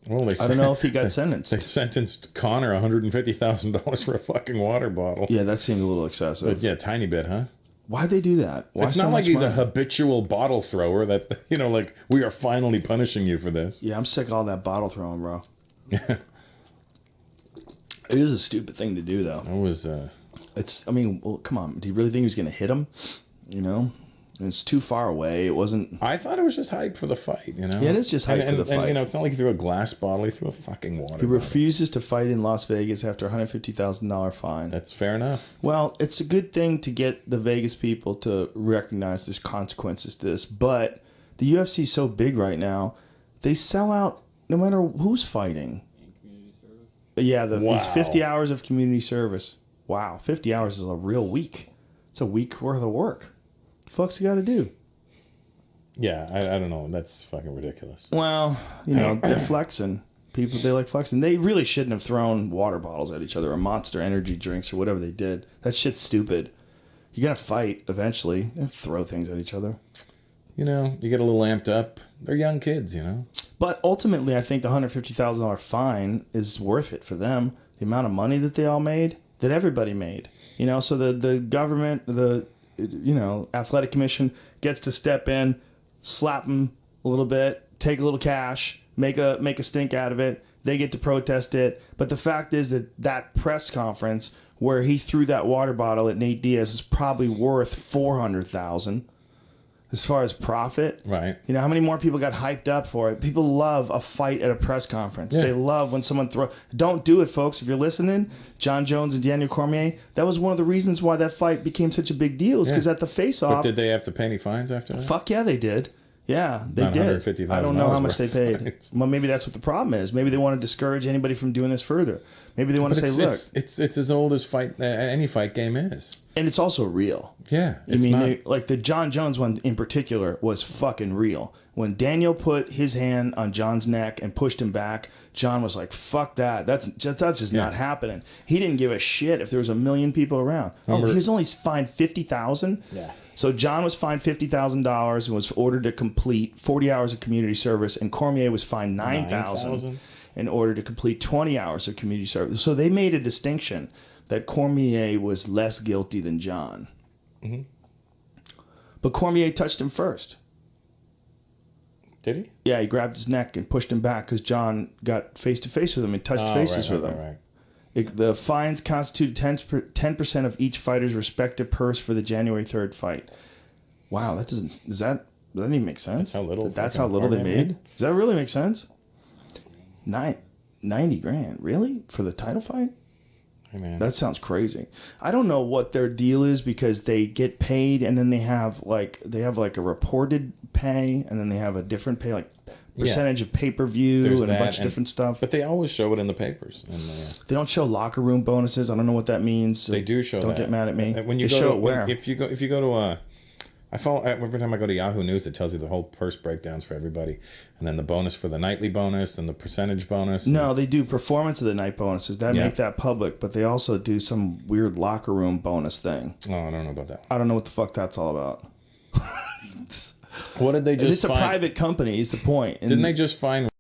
Well, I don't know if he got sentenced. They sentenced Conor $150,000 for a fucking water bottle. Yeah, that seemed a little excessive. But yeah, tiny bit, huh? Why'd they do that? Why It's so not like much he's a money? habitual bottle thrower that, like, we are finally punishing you for this. Yeah, I'm sick of all that bottle throwing, bro. It is a stupid thing to do, though. It was, I mean, well, come on. Do you really think he was going to hit him? And it's too far away. It wasn't... I thought it was just hype for the fight, Yeah, it is just hype for the fight. And, it's not like he threw a glass bottle. He threw a fucking water bottle. He refuses to fight in Las Vegas after a $150,000 fine. That's fair enough. Well, it's a good thing to get the Vegas people to recognize there's consequences to this. But the UFC is so big right now, they sell out no matter who's fighting. And community service. Yeah, Wow. these 50 hours of community service. Wow, 50 hours is a real week. It's a week worth of work. What the fuck's he got to do? Yeah, I don't know. That's fucking ridiculous. Well, they're flexing. People, they like flexing. They really shouldn't have thrown water bottles at each other or Monster energy drinks or whatever they did. That shit's stupid. You're going to fight eventually and throw things at each other. You get a little amped up. They're young kids, But ultimately, I think the $150,000 fine is worth it for them. The amount of money that they all made, that everybody made. So the government, the athletic commission gets to step in, slap them a little bit, take a little cash, make a stink out of it. They get to protest it. But the fact is that press conference where he threw that water bottle at Nate Diaz is probably worth $400,000 as far as profit. Right. How many more people got hyped up for it? People love a fight at a press conference. Yeah. They love when someone Don't do it, folks. If you're listening, John Jones and Daniel Cormier, that was one of the reasons why that fight became such a big deal is because at the face-off... But did they have to pay any fines after that? Fuck yeah, they did. Yeah, they Not did. $150,000 I don't know how much they worth paid. of fines. Well, maybe that's what the problem is. Maybe they want to discourage anybody from doing this further. Maybe they want to say, look... It's as old as any fight game is. And it's also real. Yeah. Like the John Jones one in particular was fucking real. When Daniel put his hand on John's neck and pushed him back, John was like, fuck that. That's just not happening. He didn't give a shit if there was 1 million people around. He was only fined $50,000. Yeah. So John was fined $50,000 and was ordered to complete 40 hours of community service, and Cormier was fined $9,000 in order to complete 20 hours of community service. So they made a distinction that Cormier was less guilty than John. Mm-hmm. But Cormier touched him first. Did he? Yeah, he grabbed his neck and pushed him back because John got face-to-face with him and touched faces with him. Right. The fines constitute 10% of each fighter's respective purse for the January 3rd fight. Wow, does that even make sense? That's how little they made? Does that really make sense? 90 grand, really? For the title fight? Hey, man. That sounds crazy. I don't know what their deal is because they get paid and then they have like a reported pay and then they have a different pay, like percentage of pay-per-view and a bunch of different stuff. But they always show it in the papers. And, they don't show locker room bonuses. I don't know what that means. So they do show that. Don't get mad at me. When you they show it where? If you go to I follow every time I go to Yahoo News, it tells you the whole purse breakdowns for everybody, and then the bonus for the nightly bonus, and the percentage bonus. No, they do performance of the night bonuses. Make that public, but they also do some weird locker room bonus thing. Oh, I don't know about that. I don't know what the fuck that's all about. What did they just? It's a private company. Is the point? Didn't they just find